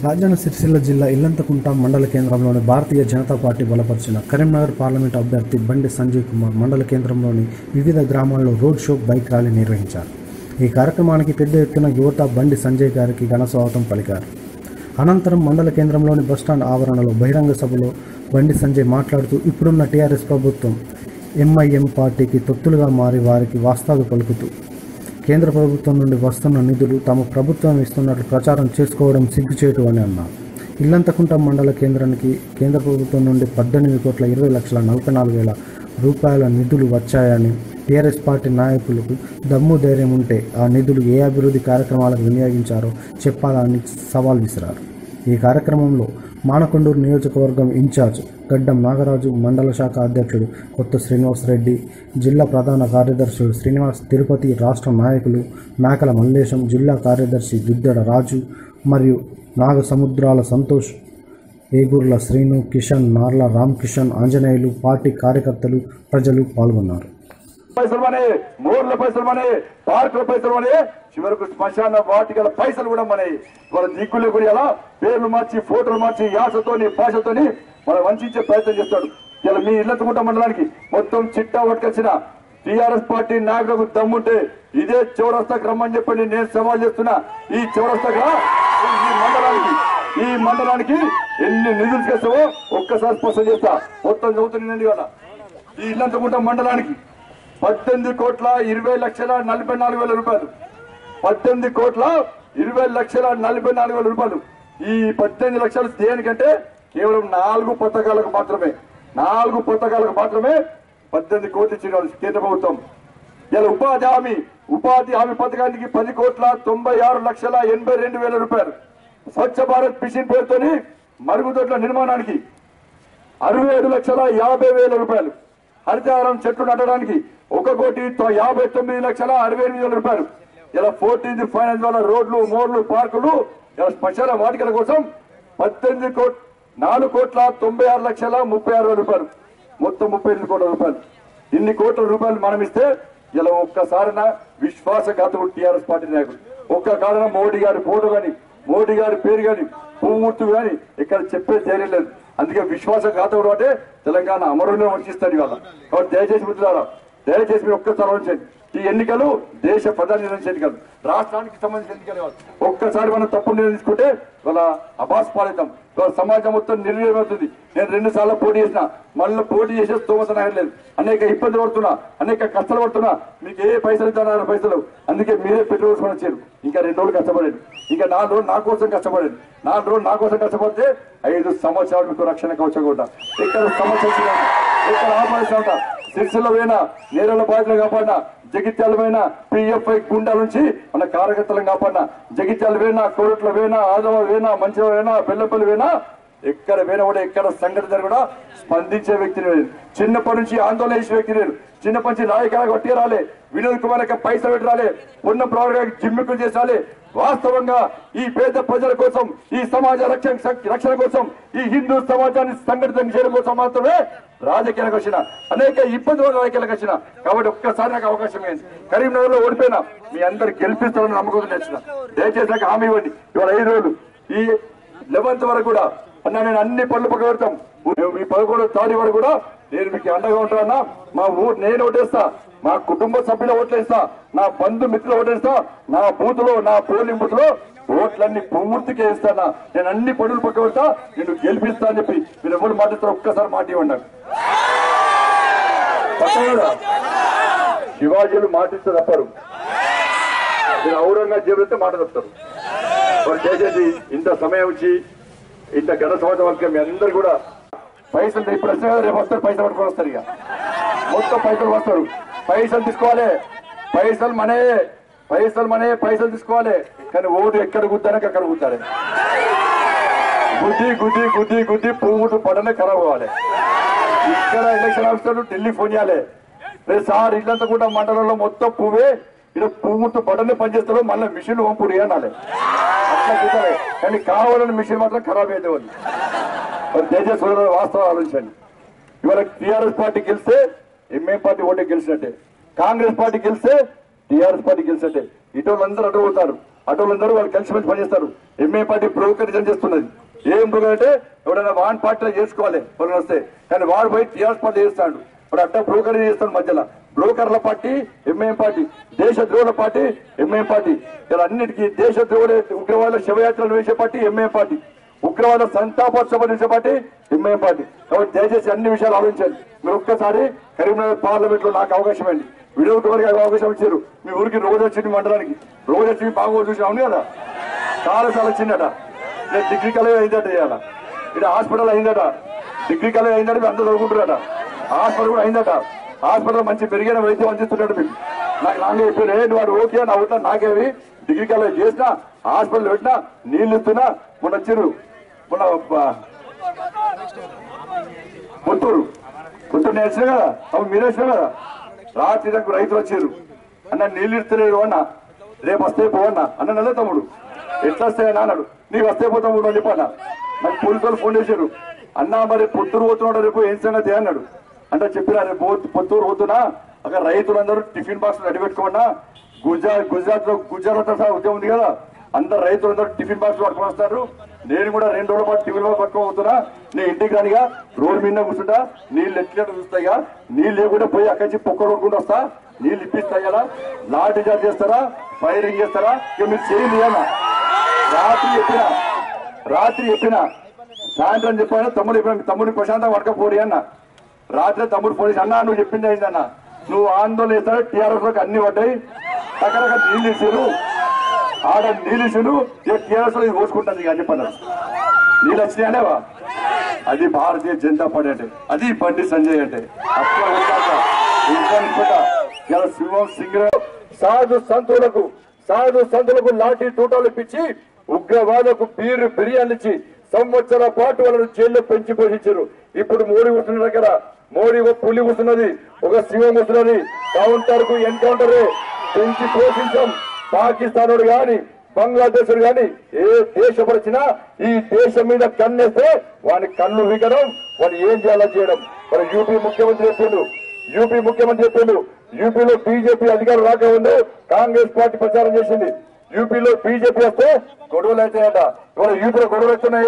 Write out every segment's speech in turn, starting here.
రాజన్న సిరిసిల్ల జిల్లా ఇల్లంతకుంట మండల కేంద్రంలోని భారతీయ జనతా పార్టీ బలపరిచిన కరీంనగర్ పార్లమెంట్ అభ్యర్థి బండి సంజయ్ కుమార్ మండల కేంద్రంలోని వివిధ గ్రామాల్లో రోడ్ షో, బైక్ ర్యాలీ నిర్వహించారు. ఈ కార్యక్రమానికి పెద్ద ఎత్తున యువత బండి సంజయ్ గారికి ఘన స్వాగతం పలికారు. అనంతరం మండల కేంద్రంలోని బస్టాండ్ ఆవరణలో బహిరంగ సభలో బండి సంజయ్ మాట్లాడుతూ ఇప్పుడున్న టీఆర్ఎస్ ప్రభుత్వం ఎంఐఎం పార్టీకి తొత్తులుగా మారి వారికి వాస్తవాలు పలుకుతూ కేంద్ర ప్రభుత్వం నుండి వస్తున్న నిధులు తమ ప్రభుత్వం ఇస్తున్నట్లు ప్రచారం చేసుకోవడం సిగ్గుచేటు అని అన్నారు. ఇల్లంతకుంట మండల కేంద్రానికి కేంద్ర ప్రభుత్వం నుండి 18,20,44,000 రూపాయల నిధులు వచ్చాయని, టీఆర్ఎస్ పార్టీ నాయకులకు దమ్ము ధైర్యం ఉంటే ఆ నిధులు ఏ అభివృద్ధి కార్యక్రమాలకు వినియోగించారో చెప్పాలని సవాల్ విసిరారు. ఈ కార్యక్రమంలో మానకొండూరు నియోజకవర్గం ఇన్ఛార్జ్ గడ్డం నాగరాజు, మండల శాఖ అధ్యక్షుడు కొత్త శ్రీనివాస్ రెడ్డి, జిల్లా ప్రధాన కార్యదర్శులు శ్రీనివాస్ తిరుపతి, రాష్ట్ర నాయకులు మేకల మల్లేశం, జిల్లా కార్యదర్శి దుద్దెడ రాజు మరియు నాగసముద్రాల సంతోష్, ఏగుర్ల శ్రీను, కిషన్, నార్ల రామకిషన్, ఆంజనేయులు, పార్టీ కార్యకర్తలు, ప్రజలు పాల్గొన్నారు. పైసలు మనే, మోర్ల పైసలు మనే, పార్కుల పైసలు మనే, చివరకు శ్మశాన వాటికల పైసలు కూడా మనే. వాళ్ళ దిక్కులు కూడా ఇలా పేర్లు మార్చి, ఫోటోలు మార్చి, యాసతోని భాషతోని మనం వంచే ప్రయత్నం చేస్తాడు. ఇలా మీ ఇల్లంతకుంట మండలానికి మొత్తం చిట్టా పట్టుకొచ్చిన టీఆర్ఎస్ పార్టీ నాయకులకు దమ్ముంటే ఇదే చౌరస్తాకు రమ్మని చెప్పండి. నేను సవాల్ చేస్తున్నా. ఈ చౌరస్తాగా ఈ మండలానికి ఎన్ని నిధులు చేస్తావో ఒక్కసారి స్పష్టం చేస్తా. మొత్తం చదువుతుంది కదా. ఈ ఇల్లంతకుంట మండలానికి 18,20,44,000 రూపాయలు. 18,20,44,000 రూపాయలు. ఈ 18 లక్షలు దేనికంటే కేవలం 4 పథకాలకు మాత్రమే. 4 పథకాలకు మాత్రమే 18 కోట్లు ఇచ్చిన కేంద్ర ప్రభుత్వం. ఇలా ఉపాధి హామీ పథకానికి 10,96,82,000 రూపాయలు. స్వచ్ఛ భారత్ మిషన్ పేరుతోని మరుగుదొడ్ల నిర్మాణానికి 67,50,000 రూపాయలు. హరితహారం చెట్లు నాటడానికి 1,59,68,000 రూపాయలు. ఇలా 14th ఫైనాన్స్ వల్ల రోడ్లు, మోర్లు, పార్కులు, ఇలా శ్మశాన వాటికల కోసం 4,96,36,000 రూపాయలు. మొత్తం 38 కోట్ల రూపాయలు. ఇన్ని కోట్ల రూపాయలు మనం ఇస్తే ఇలా ఒక్కసారిన విశ్వాసఘాతకుడు టీఆర్ఎస్ పార్టీ నాయకుడు. ఒక్క కారణం మోడీ గారి ఫోటో కానీ, మోడీ గారి పేరు కానీ, పువ్వుర్తు కానీ ఇక్కడ చెప్పే ధైర్యం లేదు. అందుకే విశ్వాసఘాతకుడు అంటే తెలంగాణ అమరులను వంచిస్తాడు ఇవాళ. కాబట్టి దయచేసి మిత్రులారా, దయచేసి మీరు ఒక్కసారి ఆలోచించండి. ఈ ఎన్నికలు దేశ ప్రధాని నిర్ణయించే ఎన్నికలు, రాష్ట్రానికి సంబంధించిన ఎన్నికలు కాదు. ఒక్కసారి మనం తప్పు నిర్ణయం తీసుకుంటే వాళ్ళ అబాస్ పాలిద్దాం. వాళ్ళ సమాజం మొత్తం నిర్వీర్యమవుతుంది. నేను 2 సార్లు పోటీ చేసిన, మళ్ళీ పోటీ చేసే స్తోమత లేదు. అనేక ఇబ్బందులు పడుతున్నా, అనేక కష్టాలు పడుతున్నా. మీకు ఏ పైసలు ఇద్దారు పైసలు. అందుకే మీరే పెట్రోల్ కొని వచ్చారు. ఇంకా 2 రోజులు కష్టపడండి. ఇంకా 4 రోజులు నా కోసం కష్టపడండి. 4 రోజులు నా కోసం కష్టపడితే 5 సంవత్సరాలు మీకు రక్షణ కవచం కూడా. ఇక్కడ సమస్య ఇక్కడ ఆపరేషన్ ఉంటా. సిరిసిల్ల పోయినా, నేరల బాధ్యతలు కాపాడినా, జగిత్యాల పోయినా, పిఎఫ్ఐ గుండా నుంచి మన కార్యకర్తలను కాపాడినా, జగిత్యాల పోయినా, కోరట్ల పోయినా, ఆదమ పోయినా, మంచిగా పోయినా, బెల్లంపల్లి పోయినా, ఎక్కడ పోయినా కూడా ఎక్కడ సంఘటన కూడా స్పందించే వ్యక్తి లేదు. చిన్నప్పటి నుంచి ఆందోళన చేసే వ్యక్తి లేదు. చిన్నప్పటి నుంచి నాయకులకు వట్టి రాలే, వినోద్ కుమార్ పైసలు పెట్టి రాలే, ఉన్న ప్రవర్గానికి జిమ్మికులు చేసాలే. వాస్తవంగా ఈ పేద ప్రజల కోసం, ఈ సమాజ రక్షణ కోసం, ఈ హిందూ సమాజాన్ని సంఘటితం చేయడం కోసం మాత్రమే రాజకీయాలకు వచ్చిన, అనేక ఇబ్బందులు రాజకీయాలకు వచ్చిన. కాబట్టి ఒక్కసారి నాకు అవకాశం ఏంటి. కరీంనగర్ లో ఓడిపోయినా మీ అందరు గెలిపిస్తారని నమ్మకం తెచ్చిన. దయచేసి నాకు హామీ ఇవ్వండి. ఇవాళ 5 రోజులు ఈ 11th వరకు కూడా అన్నా నేను అన్ని పనులు పక్క పెడతాం. మీ 11వ తారీఖు వరకు కూడా నేను మీకు అండగా ఉంటానన్నా. మా ఊరు నేను ఓటేస్తా, మా కుటుంబ సభ్యులు ఓట్లేస్తా, నా బంధు మిత్రులు ఓటేస్తా, నా బూత్ లో, నా పోలింగ్ బూత్ లో ఓట్లన్నీ పూర్తిగా వేస్తానా. నేను అన్ని పనులు పక్క పెడతా, నేను గెలిపిస్తా అని చెప్పి మీరు ఎవరు మాట్లాడతారు ఒక్కసారి మాట ఇవ్వండి. శివాజీలు మాటిస్తే తప్పరు, మీరు ఔరంగజేబు అయితే మాట తప్పుతారు. మరి దయచేసి ఇంత సమయం వచ్చి ఇంత ఘన సంవత్సరం వరకు మీ అందరు కూడా పైసలు ఇప్పుడు వస్తే రేపు వస్తారు, పైసలు పట్టుకొని వస్తారు. ఇక మొత్తం పైసలు వస్తారు. పైసలు తీసుకోవాలి, పైసలు తీసుకోవాలి. కానీ ఓటు ఎక్కడ గుద్దానికి అక్కడ గుద్దాలి. గుద్ది పువ్వుటు పడనే ఖరాబ్ అవ్వాలి. ఇక్కడ ఎలక్షన్ ఆఫీసర్లు ఢిల్లీ ఫోన్ చేయాలి. సార్ ఇల్లంతకుంట మండలంలో మొత్తం పువ్వే, ఇక్కడ పువ్వుతో బటన్నే పనిచేస్తారు, మళ్ళీ మిషన్ పంపుడు అనాలి. అట్లా కుదరదు. కానీ కావాలని మిషన్ మాత్రం ఖరాబ్ అయ్యేది. మరి దయచేసి వాస్తవం ఆలోచించండి. ఇవాళ టీఆర్ఎస్ పార్టీ గెలిస్తే ఎంఏం పార్టీ ఓటే గెలిచినట్టే, కాంగ్రెస్ పార్టీ గెలిస్తే టీఆర్ఎస్ పార్టీ గెలిచినట్టే. ఇటువంటి అందరూ అడ్డుపోతారు. అటోళ్ళందరూ వాళ్ళు కలిసిమెలిసి పనిచేస్తారు. ఎంఏ పార్టీ బ్రోకరిజం చేస్తున్నది. ఏం బ్రోకర్ అంటే ఎవడైనా వాన్ పార్టీలో చేసుకోవాలి ఎవరైనా వస్తే, కానీ వాడు పోయి టీఆర్ఎస్ పార్టీ చేస్తాడు. ఇప్పుడు అట్లా బ్రోకర్ చేస్తాడు. మధ్యలో బ్రోకర్ల పార్టీ ఎంఐఎం పార్టీ, దేశ ద్రోహుల పార్టీ ఎంఐఎం పార్టీ. ఇలా అన్నిటికీ దేశ ద్రోహుల ఉగ్రవాద శవయాత్రలు వేసే పార్టీ ఎంఐఎం పార్టీ, ఉగ్రవాద సంతాపోత్సవం చేసే పార్టీ ఎంఐఎం పార్టీ. కాబట్టి దయచేసి అన్ని విషయాలు ఆలోచించండి. మీరు ఒక్కసారి కరీంనగర్ పార్లమెంట్ లో నాకు అవకాశం అండి, వీడియో వరకు అవకాశం ఇచ్చారు. మీ ఊరికి రోజు వచ్చింది మండలానికి, రోజు వచ్చి బాగోదు చూసి అవును కదా, చాలాసార్లు వచ్చిందట. డిగ్రీ కాలేజ్ అయిందట, ఇవాళ ఇక్కడ హాస్పిటల్ అయిందట, డిగ్రీ కాలేజ్ అయిందట, మీరు అందరూ చదువుకుంటారట. హాస్పిటల్ కూడా అయిందట. హాస్పిటల్ మంచి పెరిగిన వైద్యం అందిస్తున్నాడు. మీకు నాకు నాకే చెప్పారు వాడు ఓకే అని అవుతా, నాకేవి డిగ్రీ కాలేజ్ చేసినా హాస్పిటల్ పెట్టినా నీళ్లు ఇస్తున్నా. మొన్న వచ్చారు, మొన్న పుత్తూరు నేను వచ్చినా కదా, అప్పుడు మీరు వచ్చినా కదా, రాత్రి నాకు రైతులు వచ్చారు. అన్న నీళ్ళు ఇస్తలేరు అన్న, రేపు వస్తే పోవన్నా అన్న. నల్ల తమ్ముడు ఎట్లా వస్తాయన్నా అన్నాడు. నీకు వస్తే పోతాము అని చెప్పన్నా. నాకు పోలీసు ఫోన్ చేశారు, అన్న మరి పొత్తూరు పోతున్నాడు రేపు ఏం సంగతి అన్నాడు. అంటే చెప్పినా రేపు పొత్తూరు పోతున్నా, అక్కడ రైతులందరూ టిఫిన్ బాక్స్ రెడీ పెట్టుకోమన్నా. గుజరాత్ లో ఉద్యమం ఉంది కదా, అందరు రైతులందరూ టిఫిన్ బాక్స్ పట్టుకొని వస్తారు. నేను కూడా 2 రోజుల పాటు టిఫిన్ బాక్స్ పట్టుకొని పోతున్నా. నేను ఇంటికి రానిగా రోడ్డు మీద కూర్చుంటా, నీళ్ళు ఎట్లా చూస్తాయిగా, నీళ్ళు లేకుండా పోయి అక్కడి నుంచి పొక్క కొడుకుంటూ వస్తా. నీళ్ళు ఇప్పిస్తాయి కదా, లాఠీ చార్జ్ చేస్తారా, ఫైరింగ్ చేస్తారా, ఇక మీరు చేయండి అన్న. రాత్రి చెప్పిన సాయంత్రం చెప్పాను, తమ్ముడు ప్రశాంతంగా పడకపోడి అన్న. రాత్రి తమ్ముడు పోలీసు అన్నా నువ్వు చెప్పింది అయిందన్న, నువ్వు ఆందోళన చేస్తాడు. టీఆర్ఎస్ లోకి అన్ని పడ్డాయి, రకరకాల నీళ్ళు ఇచ్చారు, ఆడ నీళ్ళు ఇచ్చారు, టీఆర్ఎస్ లో ఇది పోసుకుంటుంది ఇక అని చెప్పన్నారు. నీళ్ళు వచ్చినాయనేవా, అది భారతీయ జనతా పార్టీ అంటే, అది బండి సంజయ్ అంటే. అట్లా సింహం సింగర్ సాధు సంతులకు లాఠీ తూటాలు ఇప్పించి ఉగ్రవాదకు బిర్యానీ ఇచ్చి సంవత్సరాల పాటు వాళ్ళను జైల్లో పెంచి పోషించారు. ఇప్పుడు మోడీ కూర్చున్న దగ్గర మోడీ ఒక పులి కూర్చున్నది, ఒక సింహం కూర్చున్నది. కౌంటర్ కు ఎన్కౌంటర్ పెంచి పోషించాం. పాకిస్తాన్ గాని బంగ్లాదేశ్ గాని ఏ దేశపరిచినా ఈ దేశం మీద కన్నేస్తే వాని కన్ను విగడం, వాడు ఏం చేయాలో చేయడం. మరి యూపీ ముఖ్యమంత్రి చెప్పిండు, యూపీలో బీజేపీ అధికారం రాకముందు కాంగ్రెస్ పార్టీ ప్రచారం చేసింది. యూపీలో బీజేపీ వస్తే గొడవలు అవుతాయట. ఇవాళ యూపీలో గొడవలు వస్తున్నాయి.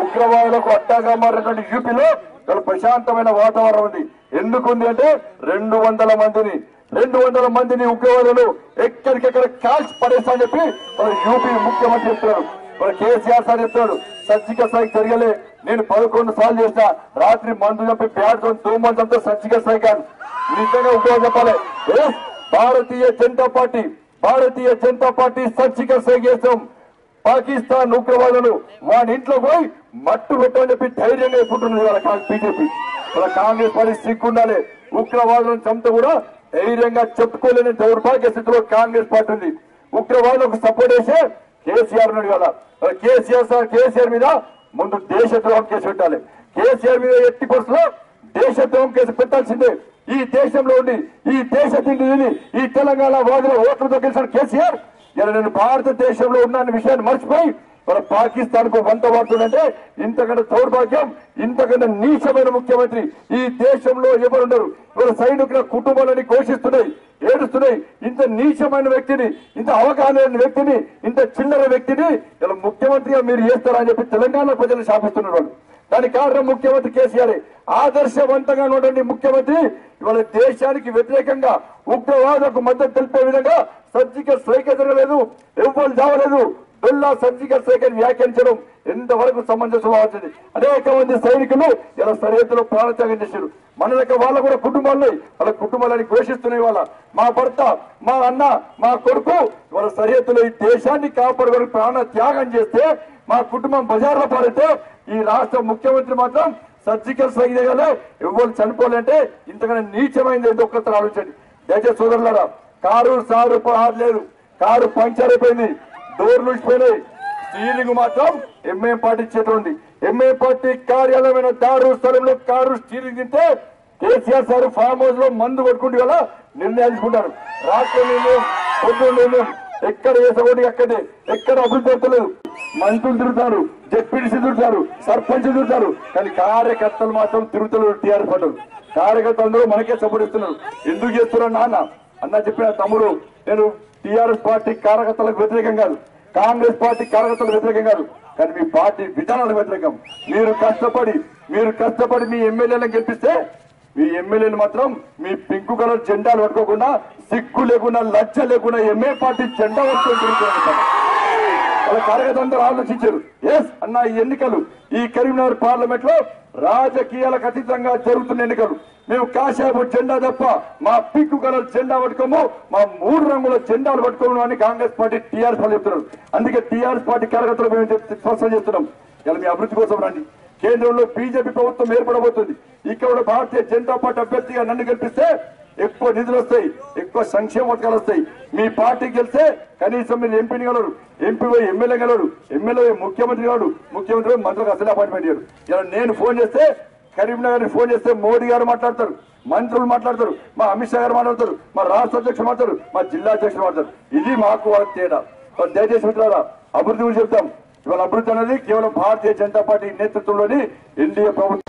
ఉగ్రవాదులకు అడ్డాగా మారినటువంటి యూపీలో ఇవాళ ప్రశాంతమైన వాతావరణం ఉంది. ఎందుకుంది అంటే 200 మందిని ఉగ్రవాదులు ఎక్కడికెక్కడ కాల్చి పడేస్తా అని చెప్పి మన యూపీ ముఖ్యమంత్రి చెప్తున్నాడు. మన కేసీఆర్ సార్ చెప్తాడు, సర్జికల్ స్ట్రైక్ జరగలే, నేను 11 సార్లు చేసిన, రాత్రి మందు చంపి బ్యాట్తో తోమంతా సర్జికల్ స్ట్రైక్ కాదు. నిజంగా ఉగ్రవాదం చెప్పాలి. Bharatiya Janata party surgical strike చేస్తాం. పాకిస్తాన్ ఉగ్రవాదులు వాడి ఇంట్లో పోయి మట్టు పెట్టని చెప్పి ధైర్యంగా ఎప్పుడున్నది వాళ్ళ బీజేపీ. వాళ్ళ కాంగ్రెస్ పార్టీ సిగ్గుండాలి. ఉగ్రవాదులను చంపుతూ కూడా ధైర్యంగా చెప్పుకోలేని దౌర్భాగ్య స్థితిలో కాంగ్రెస్ పార్టీ ఉంది. ఉగ్రవాదులకు సపోర్ట్ చేసే కేసీఆర్ ఉన్నాడు కదా. కేసీఆర్ మీద ముందు దేశద్రోహం కేసు పెట్టాలి. కేసీఆర్ మీద ఎట్టి పరిస్థితుల్లో దేశద్రోహం కేసు పెట్టాల్సిందే. ఈ దేశంలో ఉండి ఈ దేశ తిండి ఈ తెలంగాణ వాదుల ఓట్లతో గెలిచిన కేసీఆర్ ఇలా నేను భారతదేశంలో ఉన్న విషయాన్ని మర్చిపోయి మన పాకిస్తాన్ కు వంత వాడుతుందంటే ఇంతకంటే దౌర్భాగ్యం, ఇంతకంటే నీచమైన ముఖ్యమంత్రి ఈ దేశంలో ఎవరున్నారు. ఇవాళ సైనికుల కుటుంబాలని ఘోషిస్తున్నాయి, ఏడుస్తున్నాయి. ఇంత నీచమైన వ్యక్తిని, ఇంత అవగాహన లేని వ్యక్తిని, ఇంత చిల్లర వ్యక్తిని ఇలా ముఖ్యమంత్రిగా మీరు చేస్తారని చెప్పి తెలంగాణ ప్రజలు శాపిస్తున్నారు. వాళ్ళు దానికి కారణం ముఖ్యమంత్రి కేసీఆర్. ఆదర్శవంతంగా ఉన్నటువంటి ముఖ్యమంత్రి ఇవాళ దేశానికి వ్యతిరేకంగా ఉగ్రవాదకు మద్దతు తెలిపే విధంగా సర్జికల్ స్ట్రైక్ జరగలేదు, ఎవరు చావలేదు. బెల్లా సర్జికల్ స్ట్రైక్ అని వ్యాఖ్యానించడం ఎంతవరకు సమంజసం అవుతుంది. అనేక మంది సైనికులు ఇలా సరిహద్దులో ప్రాణత్యాగం చేశారు. మన దగ్గర వాళ్ళ కూడా వాళ్ళ కుటుంబాలని ఘోషిస్తున్నాయి. వాళ్ళ మా భర్త, మా అన్న, మా కొడుకు వాళ్ళ సరిహద్దులో ఈ దేశాన్ని కాపాడుకొని ప్రాణ త్యాగం చేస్తే, మా కుటుంబం బజార్లో పారితే ఈ రాష్ట్ర ముఖ్యమంత్రి మాత్రం సర్జికల్ స్ట్రైక్ చేయగలే ఎవరు చనిపోలేంటే ఇంతకన్నా నీచమైంది ఏదో ఒక్కసారి ఆలోచించండి. దయచేసి సోదరులారా, కారు సారు లేదు, కారు పంక్చర్ అయిపోయింది, డోర్లు ఇచ్చిపోయినాయి, స్టీరింగ్ మాత్రం ఎంఐఎం పార్టీ చేతిలో ఉంది. ఎంఐఎం పార్టీ కార్యాలయమైన దారు స్థలంలో కారు స్టీరింగ్ తింటే కేసీఆర్ సార్ ఫామ్ హౌస్ లో మందు కొట్టుకుంటే కదా నిర్ణయాలు తీసుకుంటారు. రాష్ట్ర నిర్ణయం, పొద్దున్న నిర్ణయం, ఎక్కడ వేసగొట్టి అక్కడే, ఎక్కడ అభివృద్ధి జరుగుతలేదు. మంత్రులు తిరుగుతారు, జెడ్పీటీసీ తిరుగుతారు, సర్పంచ్ తిరుగుతారు, కానీ కార్యకర్తలు మాత్రం తిరుగుతున్నారు. టీఆర్ఎస్ పడ్డారు. కార్యకర్తలందరూ మనకే సపోర్ట్ ఇస్తున్నారు. ఎందుకు చేస్తున్నారు నాన్న అన్న చెప్పిన తమ్ముడు, నేను టీఆర్ఎస్ పార్టీ కార్యకర్తలకు వ్యతిరేకం కాదు. కాంగ్రెస్ పార్టీ కార్యకర్తలు వ్యతిరేకం కాదు, కానీ మీ పార్టీ విధానాలకు వ్యతిరేకం. మీరు కష్టపడి మీ ఎమ్మెల్యేలను గెలిపిస్తే మీ ఎమ్మెల్యేలు మాత్రం మీ పింకు కలర్ జెండాలు పట్టుకోకుండా, సిగ్గు లేకుండా, లజ్జ లేకుండా ఎంఏ పార్టీ జెండా పట్టుకొని వాళ్ళ కార్యకర్తలందరూ ఆలోచించారు. ఎస్ అన్న, ఈ ఎన్నికలు ఈ కరీంనగర్ పార్లమెంట్ లో రాజకీయాలకు అతీతంగా జరుగుతున్న ఎన్నికలు. మేము కాషాయపు జెండా తప్ప మా పింకు కలర్ జెండా పట్టుకోము, మా 3 రంగుల జెండాలు పట్టుకోము అని కాంగ్రెస్ పార్టీ టీఆర్ఎస్ వాళ్ళు చెప్తున్నారు. అందుకే టీఆర్ఎస్ పార్టీ కార్యకర్తలు మేము స్పష్టం చేస్తున్నాం, ఇలా మీ అభివృద్ధి కోసం రండి. కేంద్రంలో బీజేపీ ప్రభుత్వం ఏర్పడబోతుంది. ఇక్కడ భారతీయ జనతా పార్టీ అభ్యర్థిగా నన్ను గెలిపిస్తే ఎక్కువ నిధులు వస్తాయి, ఎక్కువ సంక్షేమ పథకాలు వస్తాయి. మీ పార్టీ గెలిస్తే కనీసం మీరు ఎంపీని గలరు, ఎంపీ పోయి ఎమ్మెల్యే గలరు, ఎమ్మెల్యే ముఖ్యమంత్రి గారు, ముఖ్యమంత్రి మంత్రులకు అసలు అపాయింట్మెంట్ ఇయ్యారు. ఇలా నేను ఫోన్ చేస్తే, కరీంనగర్ ఫోన్ చేస్తే మోడీ గారు మాట్లాడతారు, మంత్రులు మాట్లాడతారు, మా అమిత్ షా గారు మాట్లాడతారు, మా రాష్ట్ర అధ్యక్షులు మాట్లాడతారు, మా జిల్లా అధ్యక్షులు మాట్లాడతారు. ఇది మాకు వాళ్ళ తేడా. దయచేసి మిత్రులారా, అభివృద్ధి గురించి చెప్తాం. ఇవాళ అభివృద్ధి అనేది కేవలం భారతీయ జనతా పార్టీ నేతృత్వంలోని ఎన్డీఏ ప్రభుత్వం